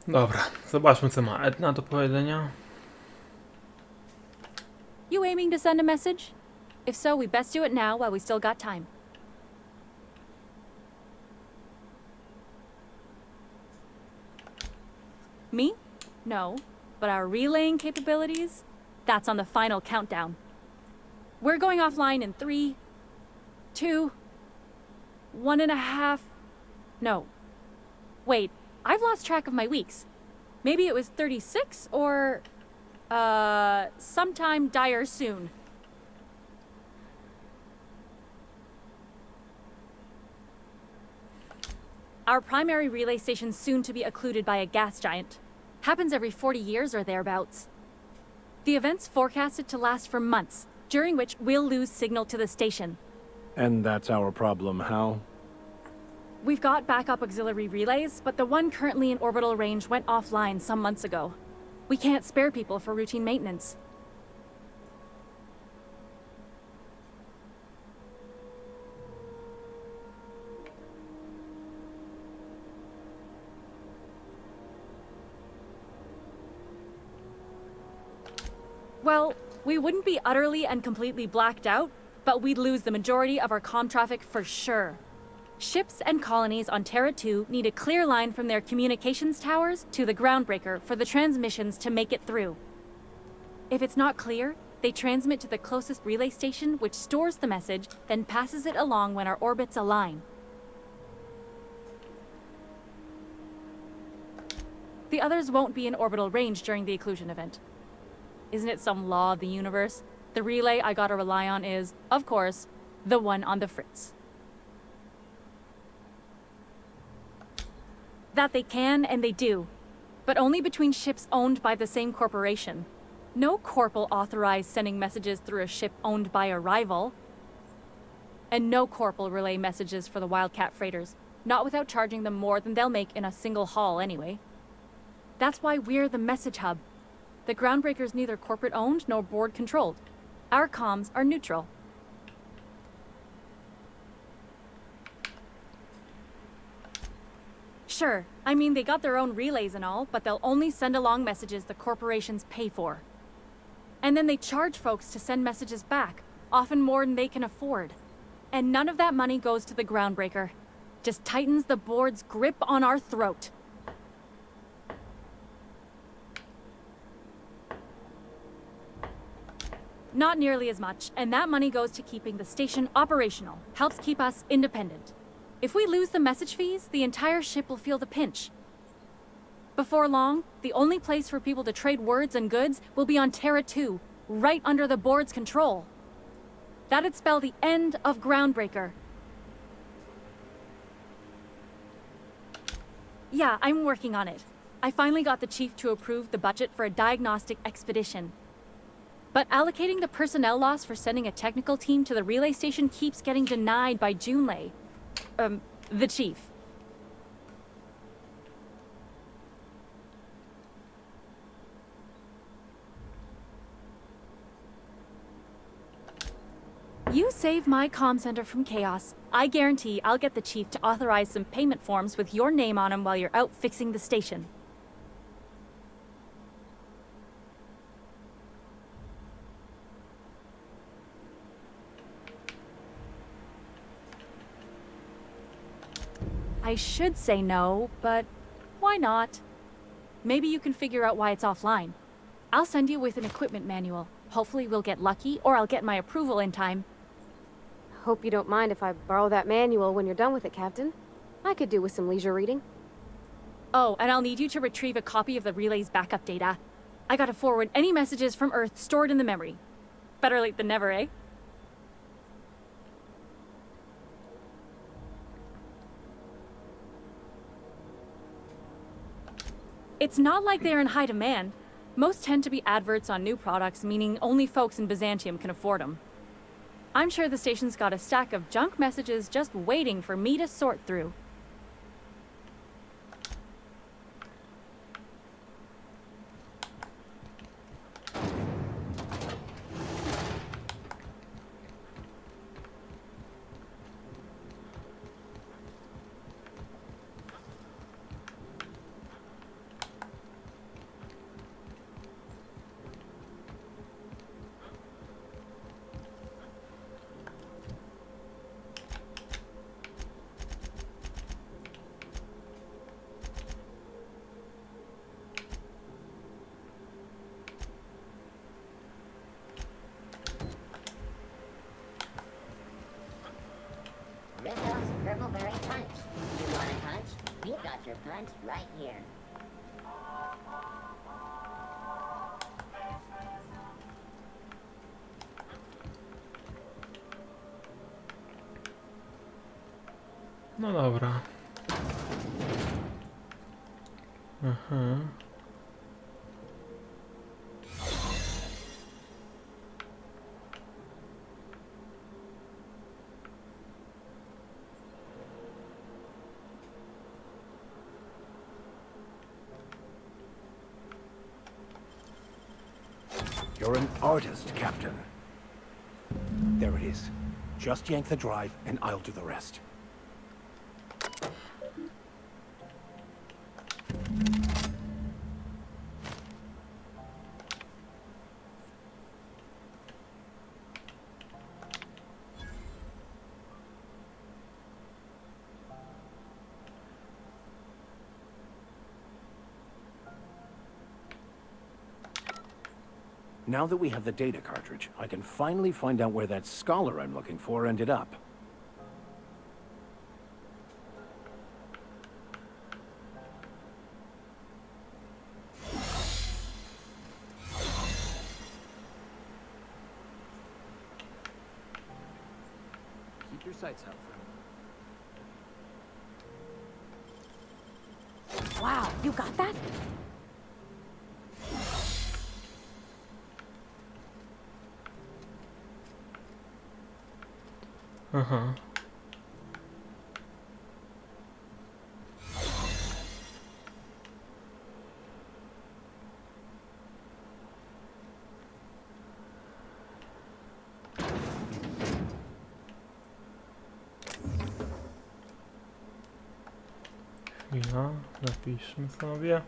Dobra, zobaczmy co ma Edna do powiedzenia. You aiming to send a message? If so, we best do it now while we still got time. Me? No. But our relaying capabilities? That's on the final countdown. We're going offline in 3, 2, 1.5... No. Wait, I've lost track of my weeks. Maybe it was 36 or... sometime dire soon. Our primary relay station's soon to be occluded by a gas giant. Happens every 40 years or thereabouts. The event's forecasted to last for months, during which we'll lose signal to the station. And that's our problem, how? We've got backup auxiliary relays, but the one currently in orbital range went offline some months ago. We can't spare people for routine maintenance. Well, we wouldn't be utterly and completely blacked out, but we'd lose the majority of our comm traffic for sure. Ships and colonies on Terra 2 need a clear line from their communications towers to the groundbreaker for the transmissions to make it through. If it's not clear, they transmit to the closest relay station, which stores the message, then passes it along when our orbits align. The others won't be in orbital range during the occlusion event. Isn't it some law of the universe? The relay I gotta rely on is, of course, the one on the Fritz. That they can, and they do. But only between ships owned by the same corporation. No corp will authorize sending messages through a ship owned by a rival. And no corp will relay messages for the Wildcat freighters, not without charging them more than they'll make in a single haul anyway. That's why we're the message hub. The groundbreaker's neither corporate-owned nor board-controlled. Our comms are neutral. Sure, I mean they got their own relays and all, but they'll only send along messages the corporations pay for. And then they charge folks to send messages back, often more than they can afford. And none of that money goes to the groundbreaker. Just tightens the board's grip on our throat. Not nearly as much, and that money goes to keeping the station operational, helps keep us independent. If we lose the message fees, the entire ship will feel the pinch. Before long, the only place for people to trade words and goods will be on Terra 2, right under the board's control. That'd spell the end of Groundbreaker. Yeah, I'm working on it. I finally got the chief to approve the budget for a diagnostic expedition. But allocating the personnel loss for sending a technical team to the relay station keeps getting denied by Junlei. The chief. You save my comm center from chaos. I guarantee I'll get the chief to authorize some payment forms with your name on them while you're out fixing the station. I should say no, but why not? Maybe you can figure out why it's offline. I'll send you with an equipment manual. Hopefully we'll get lucky, or I'll get my approval in time. Hope you don't mind if I borrow that manual when you're done with it, Captain. I could do with some leisure reading. Oh, and I'll need you to retrieve a copy of the relay's backup data. I gotta forward any messages from Earth stored in the memory. Better late than never, eh? It's not like they're in high demand. Most tend to be adverts on new products, meaning only folks in Byzantium can afford them. I'm sure the station's got a stack of junk messages just waiting for me to sort through. front right here. No dobra. Aha. You're an artist, Captain. There it is. Just yank the drive, and I'll do the rest. Now that we have the data cartridge, I can finally find out where that scholar I'm looking for ended up. Keep your sights out for him. Wow, you got that? Aha. Chwila, zapiszmy sobie.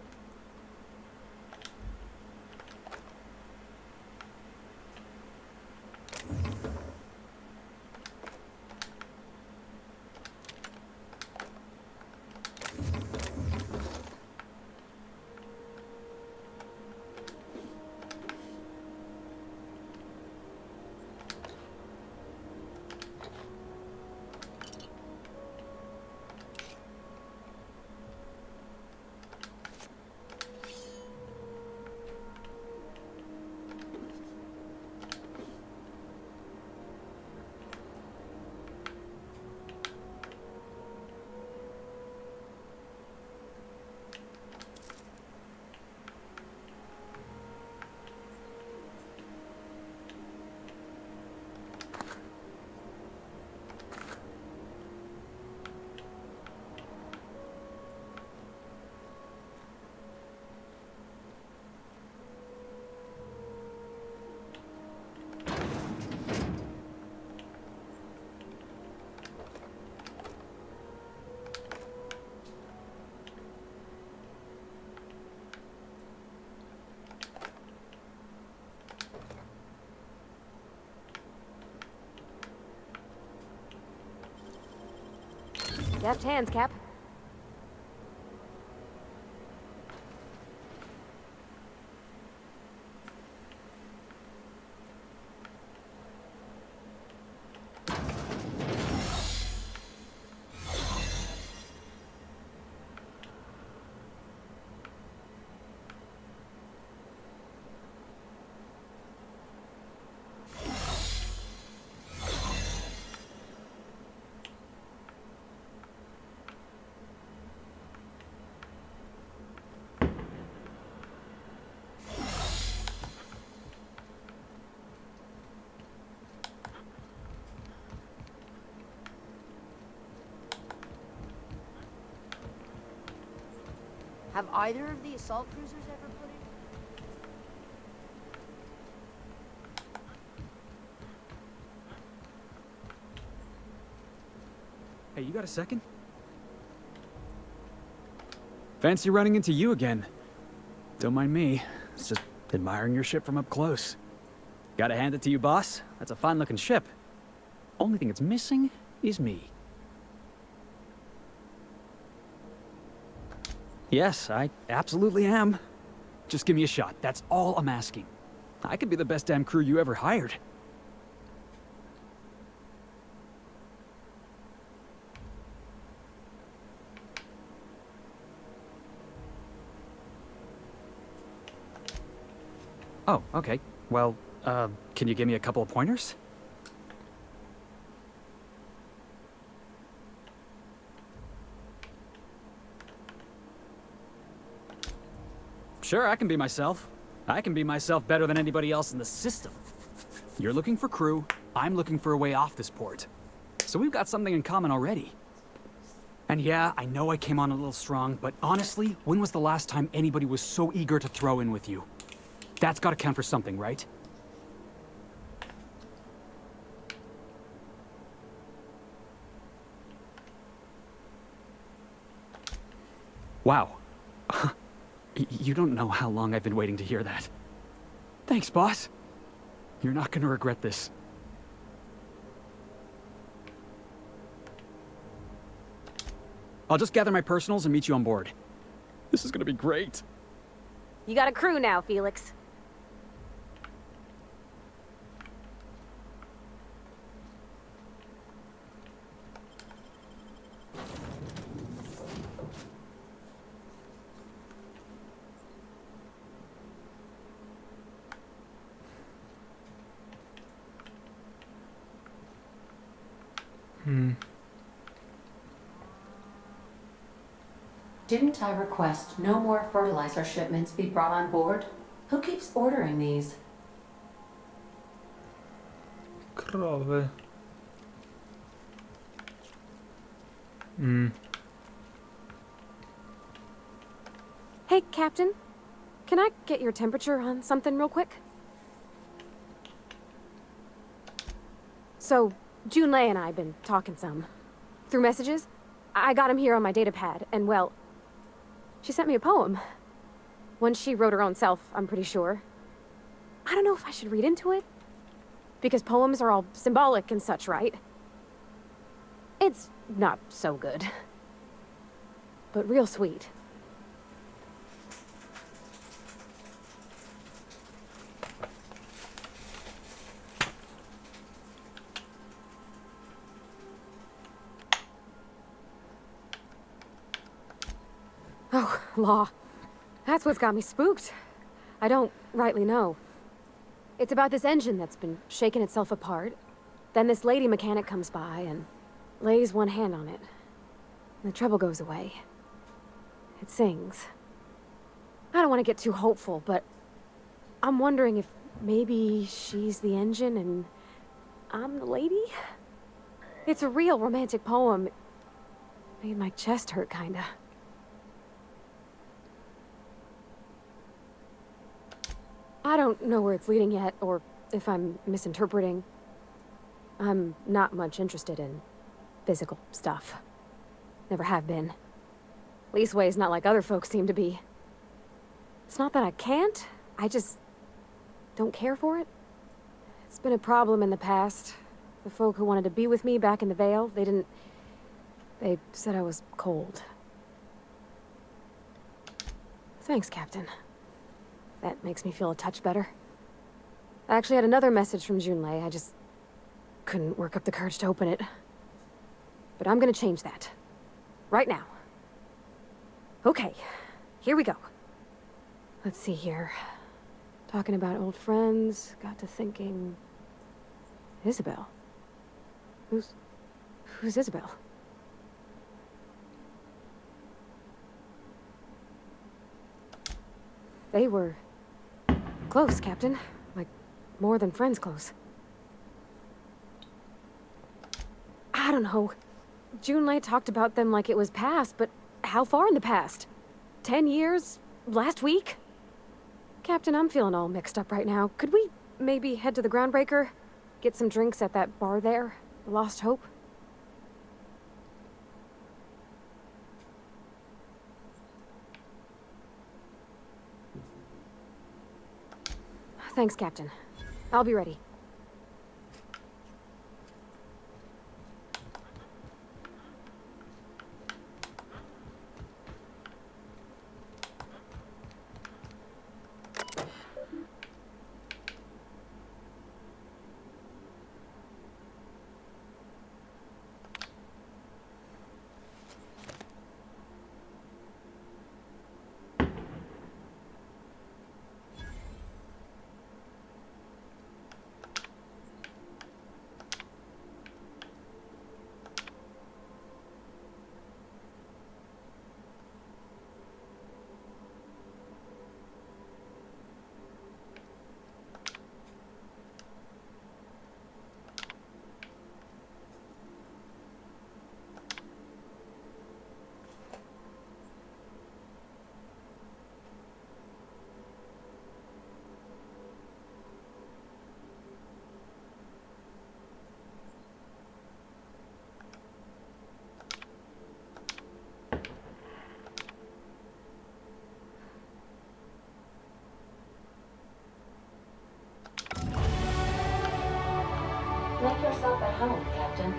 Deft hands, Cap. Have either of the assault cruisers ever put in? Hey, you got a second? Fancy running into you again. Don't mind me. It's just admiring your ship from up close. Gotta hand it to you, boss. That's a fine-looking ship. Only thing it's missing is me. Yes, I absolutely am. Just give me a shot. That's all I'm asking. I could be the best damn crew you ever hired. Oh, okay. Well, can you give me a couple of pointers? Sure, I can be myself. I can be myself better than anybody else in the system. You're looking for crew, I'm looking for a way off this port. So we've got something in common already. And yeah, I know I came on a little strong, but honestly, when was the last time anybody was so eager to throw in with you? That's gotta count for something, right? Wow. You don't know how long I've been waiting to hear that. Thanks, boss. You're not gonna regret this. I'll just gather my personals and meet you on board. This is gonna be great. You got a crew now, Felix. Didn't I request no more fertilizer shipments be brought on board? Who keeps ordering these? Krowy. Hey, Captain. Can I get your temperature on something real quick? So, Junlei and I have been talking some. Through messages. I got him here on my data pad, and well, she sent me a poem. One she wrote her own self, I'm pretty sure. I don't know if I should read into it. Because poems are all symbolic and such, right? It's not so good. But real sweet. Oh, law. That's what's got me spooked. I don't rightly know. It's about this engine that's been shaking itself apart. Then this lady mechanic comes by and lays one hand on it. And the trouble goes away. It sings. I don't want to get too hopeful, but I'm wondering if maybe she's the engine and I'm the lady? It's a real romantic poem. It made my chest hurt, kinda. I don't know where it's leading yet, or if I'm misinterpreting. I'm not much interested in physical stuff. Never have been. Leastways not like other folks seem to be. It's not that I can't, I just don't care for it. It's been a problem in the past. The folk who wanted to be with me back in the Vale, they said I was cold. Thanks, Captain. That makes me feel a touch better. I actually had another message from Junlei. I just couldn't work up the courage to open it. But I'm gonna change that. Right now. Okay, here we go. Let's see here. Talking about old friends, got to thinking... Isabel? Who's Isabel? They were... close, Captain. Like, more than friends close. I don't know. Junlei talked about them like it was past, but how far in the past? 10 years? Last week? Captain, I'm feeling all mixed up right now. Could we maybe head to the Groundbreaker? Get some drinks at that bar there? The Lost Hope? Thanks, Captain. I'll be ready. help, Captain?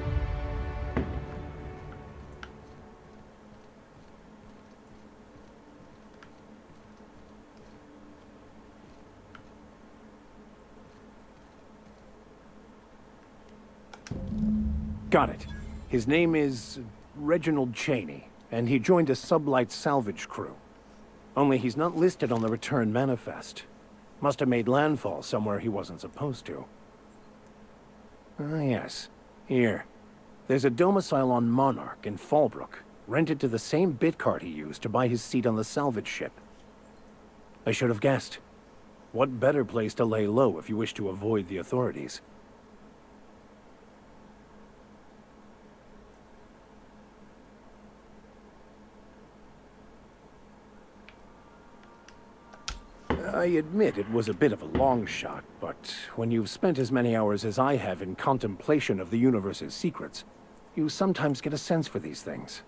Got it. His name is Reginald Cheney, and he joined a sublight salvage crew. Only he's not listed on the return manifest. Must have made landfall somewhere he wasn't supposed to. Ah, yes. Here. There's a domicile on Monarch in Fallbrook, rented to the same bit card he used to buy his seat on the salvage ship. I should have guessed. What better place to lay low if you wish to avoid the authorities? I admit it was a bit of a long shot, but when you've spent as many hours as I have in contemplation of the universe's secrets, you sometimes get a sense for these things.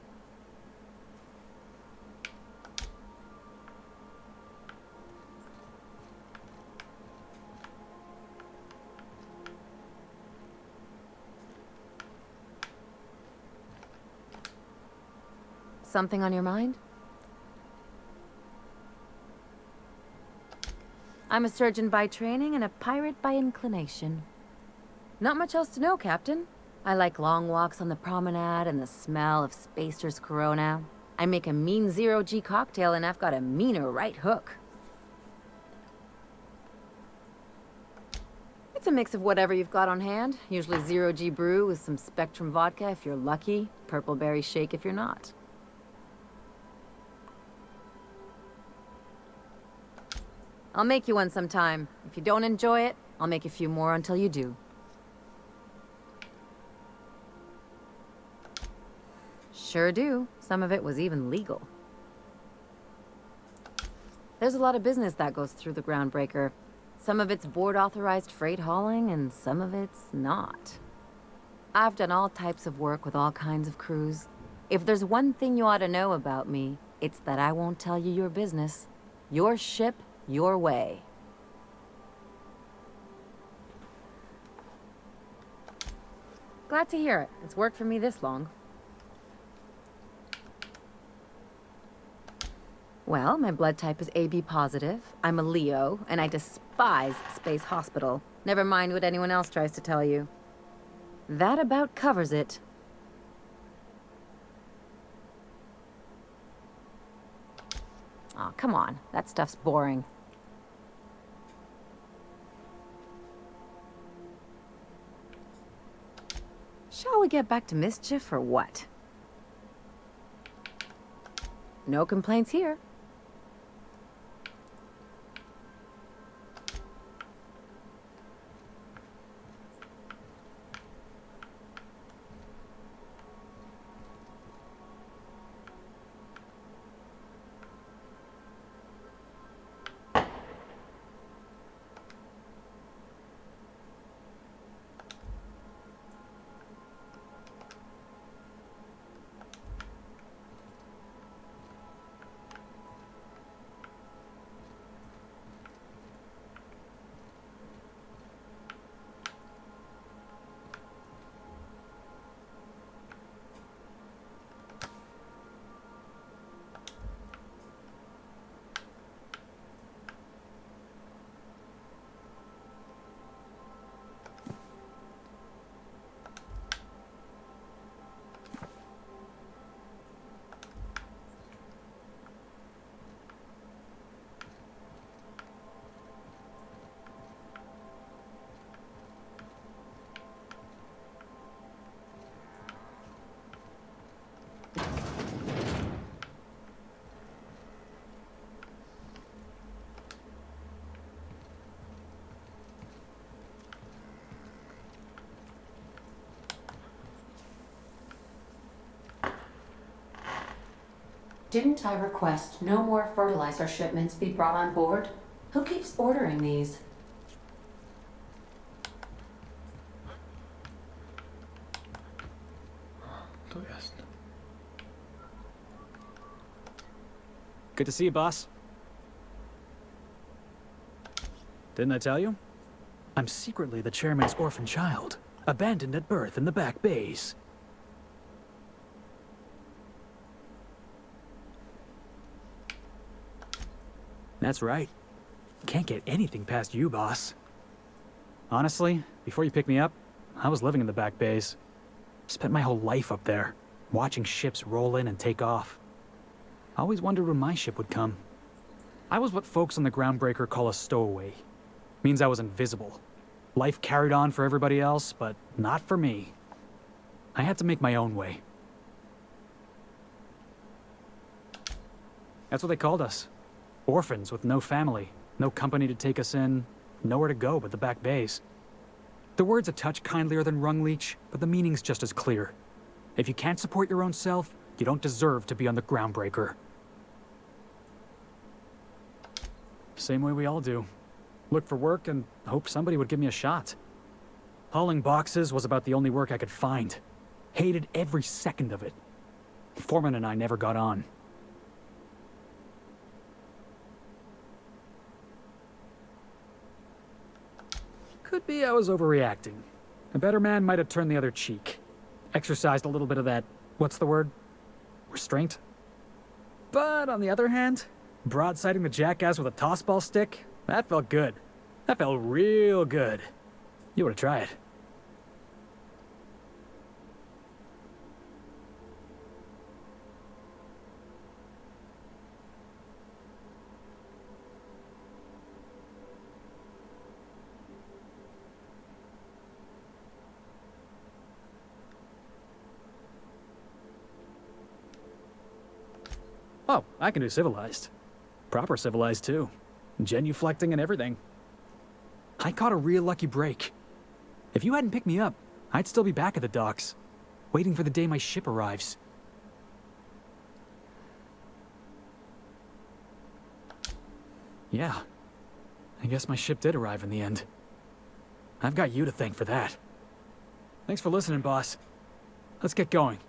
Something on your mind? I'm a surgeon by training and a pirate by inclination. Not much else to know, Captain. I like long walks on the promenade and the smell of Spacer's Corona. I make a mean zero-G cocktail and I've got a meaner right hook. It's a mix of whatever you've got on hand. Usually zero-G brew with some Spectrum vodka if you're lucky, purple berry shake if you're not. I'll make you one sometime. If you don't enjoy it, I'll make a few more until you do. Sure do. Some of it was even legal. There's a lot of business that goes through the Groundbreaker. Some of it's board-authorized freight hauling, and some of it's not. I've done all types of work with all kinds of crews. If there's one thing you ought to know about me, it's that I won't tell you your business. Your ship, your way. Glad to hear it. It's worked for me this long. Well, my blood type is AB positive. I'm a Leo, and I despise Space Hospital. Never mind what anyone else tries to tell you. That about covers it. Aw, come on. That stuff's boring. Shall we get back to mischief or what? No complaints here. Didn't I request no more fertilizer shipments be brought on board? Who keeps ordering these? Tu jest. Good to see you, boss. Didn't I tell you? I'm secretly the chairman's orphan child. abandoned at birth in the back bays. That's right. Can't get anything past you, boss. Honestly, before you picked me up, I was living in the back bays. Spent my whole life up there, watching ships roll in and take off. I always wondered when my ship would come. I was what folks on the Groundbreaker call a stowaway. Means I was invisible. Life carried on for everybody else, but not for me. I had to make my own way. That's what they called us. Orphans with no family, no company to take us in, nowhere to go but the back bays. The word's a touch kindlier than Rungleech, but the meaning's just as clear. If you can't support your own self, you don't deserve to be on the Groundbreaker. Same way we all do. Look for work and hope somebody would give me a shot. Hauling boxes was about the only work I could find. Hated every second of it. Foreman and I never got on. Could be I was overreacting. A better man might have turned the other cheek. Exercised a little bit of that, what's the word? Restraint? But on the other hand, broadsiding the jackass with a tossball stick, that felt good. That felt real good. You ought to try it. Oh, I can do civilized. Proper civilized, too. Genuflecting and everything. I caught a real lucky break. If you hadn't picked me up, I'd still be back at the docks, waiting for the day my ship arrives. Yeah. I guess my ship did arrive in the end. I've got you to thank for that. Thanks for listening, boss. Let's get going.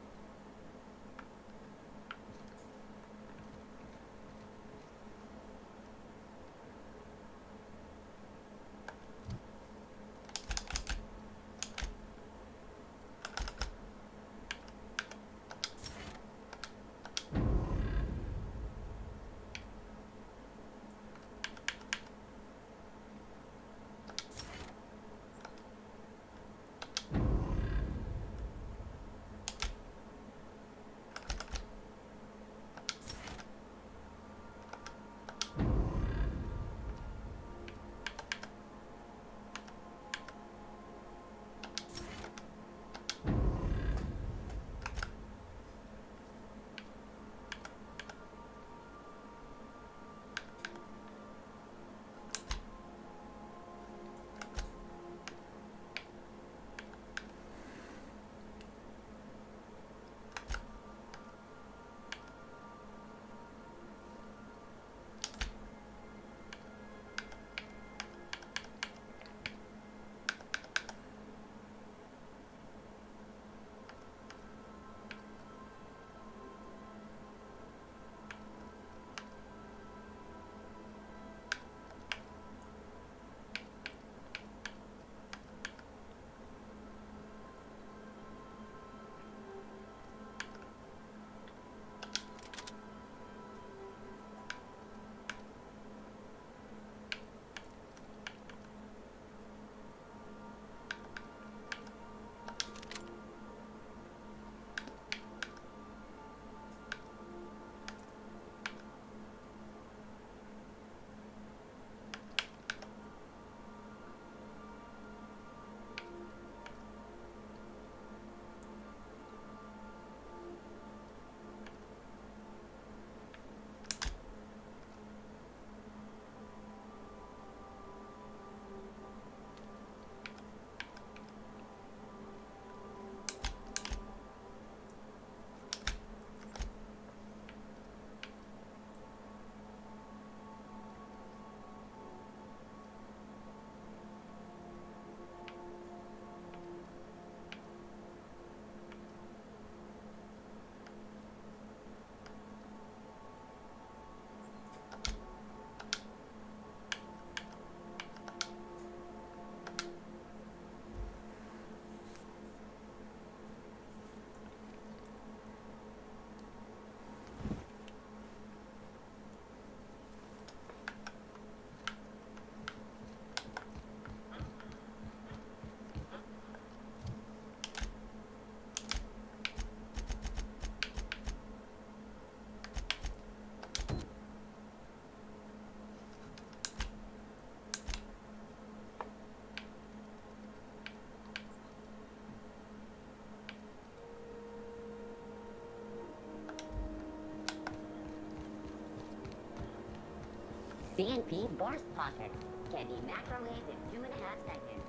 CNP Boris Pockets can be microwaved in 2.5 seconds.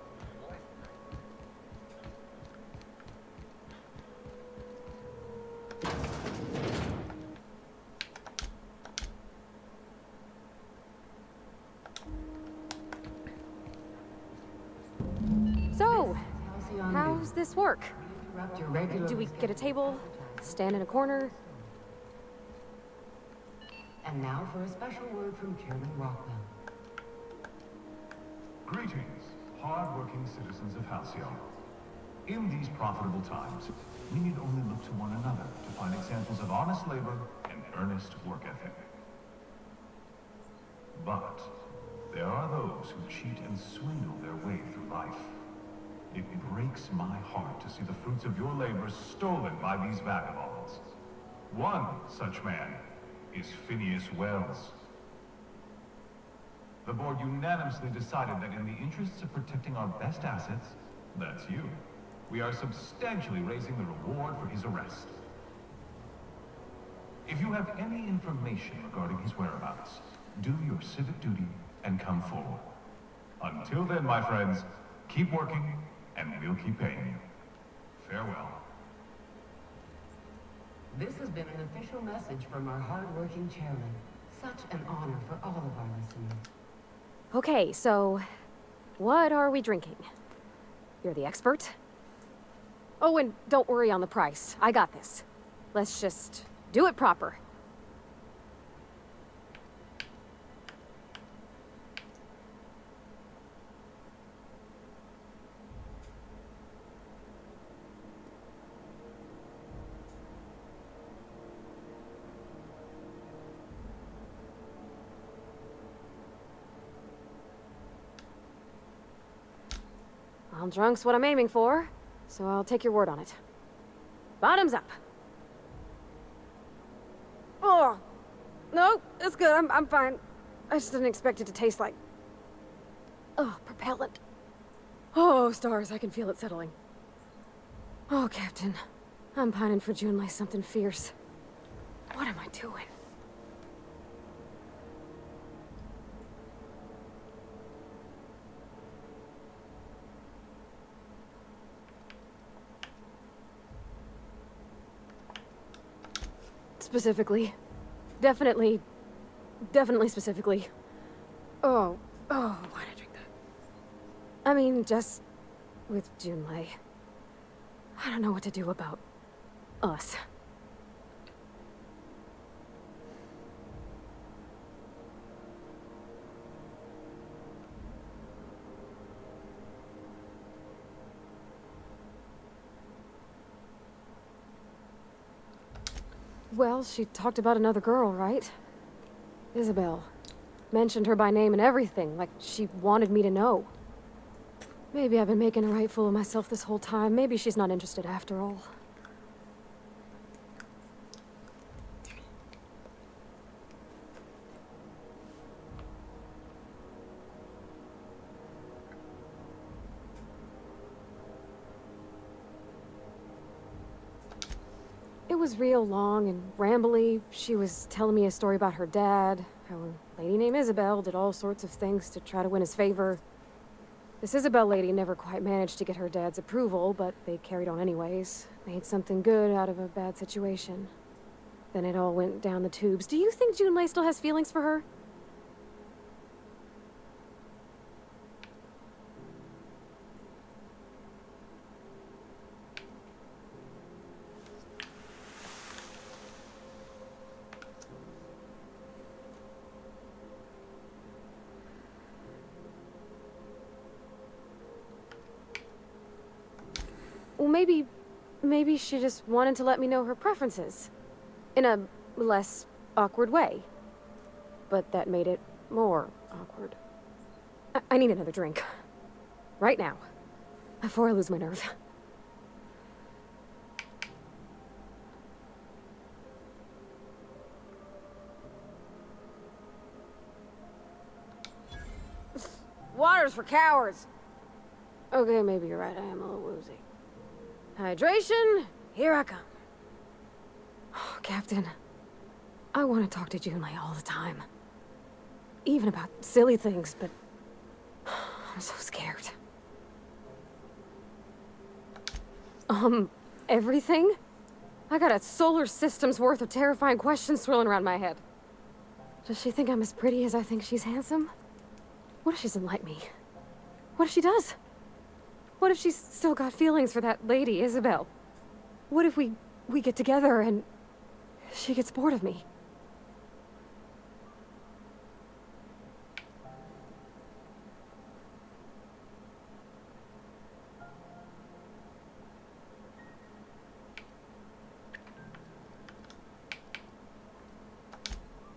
So, how's this work? Do we get a table? Stand in a corner? And now for a special word from Chairman Rockwell. Greetings, hard-working citizens of Halcyon. In these profitable times, we need only look to one another to find examples of honest labor and earnest work ethic. But there are those who cheat and swindle their way through life. It breaks my heart to see the fruits of your labor stolen by these vagabonds. One such man is Phineas Wells. The board unanimously decided that in the interests of protecting our best assets, that's you, we are substantially raising the reward for his arrest. If you have any information regarding his whereabouts, do your civic duty and come forward. Until then, my friends, keep working and we'll keep paying you. Farewell. This has been an official message from our hard-working chairman. Such an honor for all of our listeners. Okay, so what are we drinking? You're the expert? Oh, and don't worry on the price. I got this. Let's just do it proper. Well, drunk's what I'm aiming for, so I'll take your word on it. Bottoms up. Oh, no, it's good. I'm fine. I just didn't expect it to taste like... Oh, propellant. Oh, stars, I can feel it settling. Oh, Captain. I'm pining for June like something fierce. What am I doing? Specifically. Definitely specifically. Oh, why'd I drink that? I mean, just with Junlei. I don't know what to do about us. Well, she talked about another girl, right? Isabel. Mentioned her by name and everything, like she wanted me to know. Maybe I've been making a right fool of myself this whole time. Maybe she's not interested after all. It was real long and rambly. She was telling me a story about her dad, how a lady named Isabel did all sorts of things to try to win his favor. This Isabel lady never quite managed to get her dad's approval, but they carried on anyways. Made something good out of a bad situation. Then it all went down the tubes. Do you think Junlei still has feelings for her? Well, maybe she just wanted to let me know her preferences. In a less awkward way. But that made it more awkward. I need another drink. Right now. Before I lose my nerve. Water's for cowards. Okay, maybe you're right. I am a little woozy. Hydration, here I come. Oh, Captain, I want to talk to Junlei all the time. even about silly things, but I'm so scared. Everything? I got a solar system's worth of terrifying questions swirling around my head. Does she think I'm as pretty as I think she's handsome? What if she doesn't like me? What if she does? What if she's still got feelings for that lady, Isabel? What if we get together and she gets bored of me?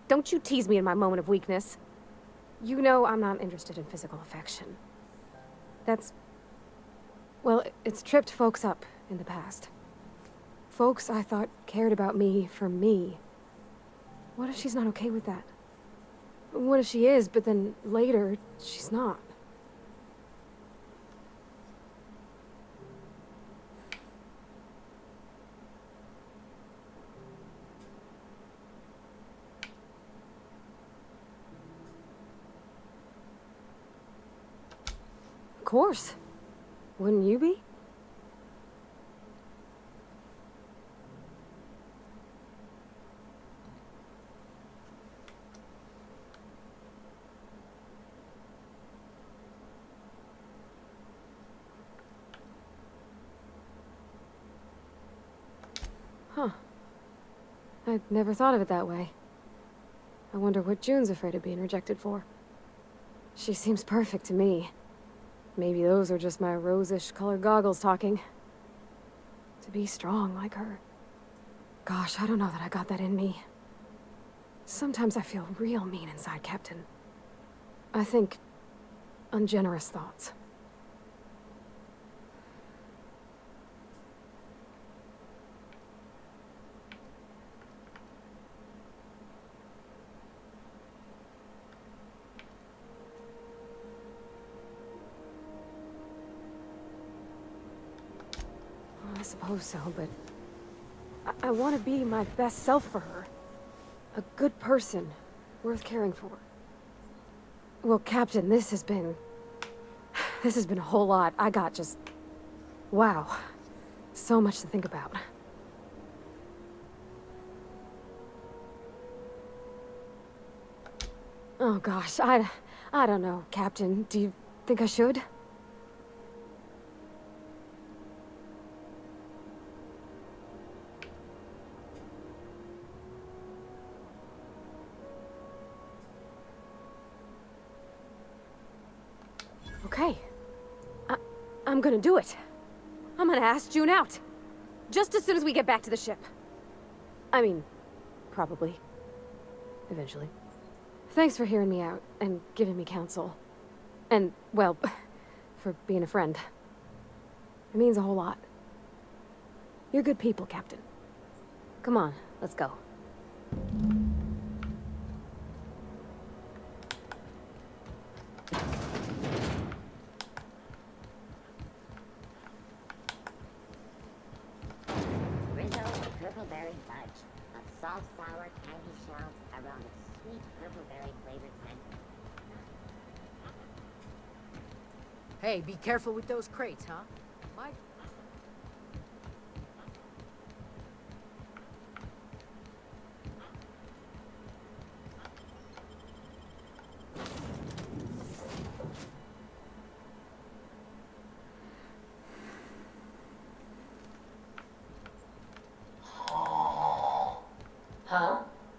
Don't you tease me in my moment of weakness. You know I'm not interested in physical affection. That's... well, it's tripped folks up in the past. Folks I thought cared about me for me. What if she's not okay with that? What if she is, but then later, she's not? Of course. Wouldn't you be? Huh. I'd never thought of it that way. I wonder what June's afraid of being rejected for. She seems perfect to me. Maybe those are just my rosish colored goggles talking. To be strong like her. Gosh, I don't know that I got that in me. Sometimes I feel real mean inside, Captain. I think ungenerous thoughts. I suppose so, but I want to be my best self for her. A good person, worth caring for. Well, Captain, this has been a whole lot. I got just... wow. So much to think about. Oh gosh, I don't know, Captain. Do you think I should? Okay. I'm gonna do it. I'm gonna ask June out. Just as soon as we get back to the ship. I mean, probably. Eventually. Thanks for hearing me out and giving me counsel. And, well, for being a friend. It means a whole lot. You're good people, Captain. Come on, let's go. Purple-berry fudge, a soft, sour candy shell around a sweet purple-berry flavored center. Hey, be careful with those crates, huh? My... Huh?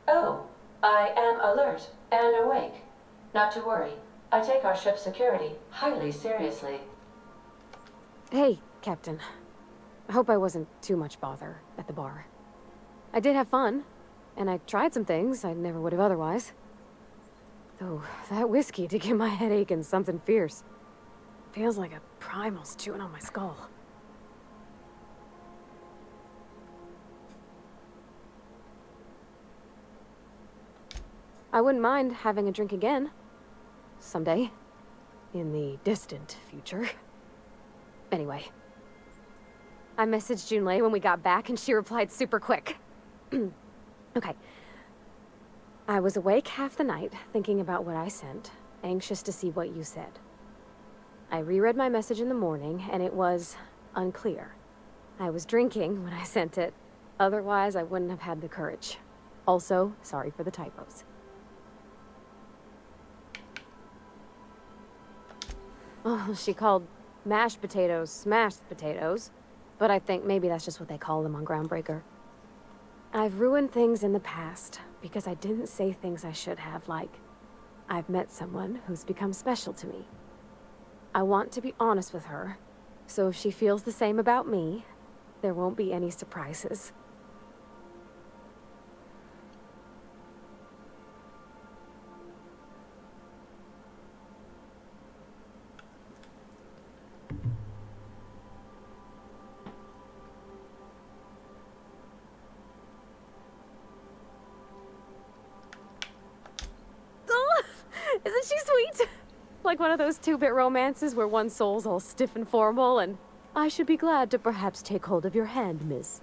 Oh, I am alert and awake. Not to worry. I take our ship's security highly seriously. Hey, Captain. I hope I wasn't too much bother at the bar. I did have fun, and I tried some things I never would have otherwise. Though, that whiskey did give my head aching something fierce. Feels like a primal's chewing on my skull. I wouldn't mind having a drink again. Someday. In the distant future. Anyway. I messaged Junlei when we got back and she replied super quick. Okay. I was awake half the night, thinking about what I sent, anxious to see what you said. I reread my message in the morning, and it was unclear. I was drinking when I sent it. Otherwise, I wouldn't have had the courage. Also, sorry for the typos. Oh, she called mashed potatoes smashed potatoes, but I think maybe that's just what they call them on Groundbreaker. I've ruined things in the past because I didn't say things I should have, like, I've met someone who's become special to me. I want to be honest with her, so if she feels the same about me, there won't be any surprises. Isn't she sweet? Like one of those two-bit romances where one soul's all stiff and formal and I should be glad to perhaps take hold of your hand, miss.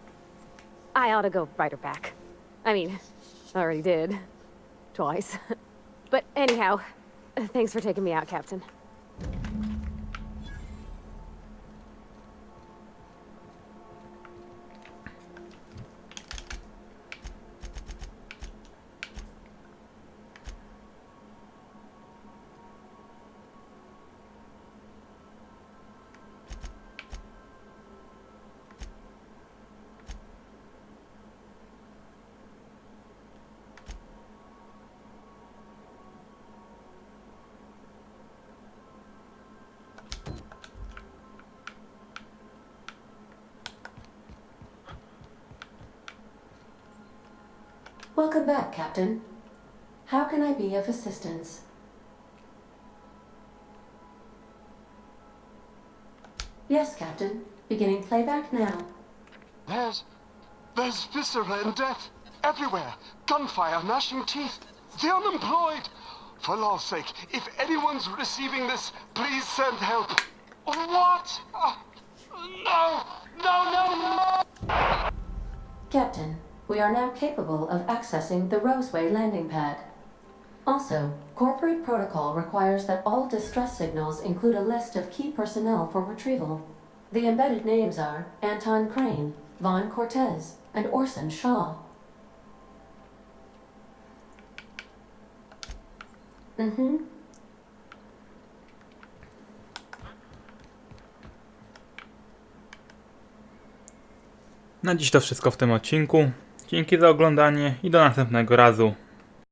I ought to go write her back. I mean, I already did. Twice. But anyhow, thanks for taking me out, Captain. Welcome back, Captain. How can I be of assistance? Yes, Captain. Beginning playback now. There's viscera and death everywhere. Gunfire, gnashing teeth. The unemployed. For law's sake, if anyone's receiving this, please send help. What? No! No, no, no! Captain, we are now capable of accessing the Roseway landing pad. Also, corporate protocol requires that all distress signals include a list of key personnel for retrieval. The embedded names are Anton Crane, Vaughn Cortez, and Orson Shaw. Na dziś to wszystko w tym odcinku. Dzięki za oglądanie i do następnego razu.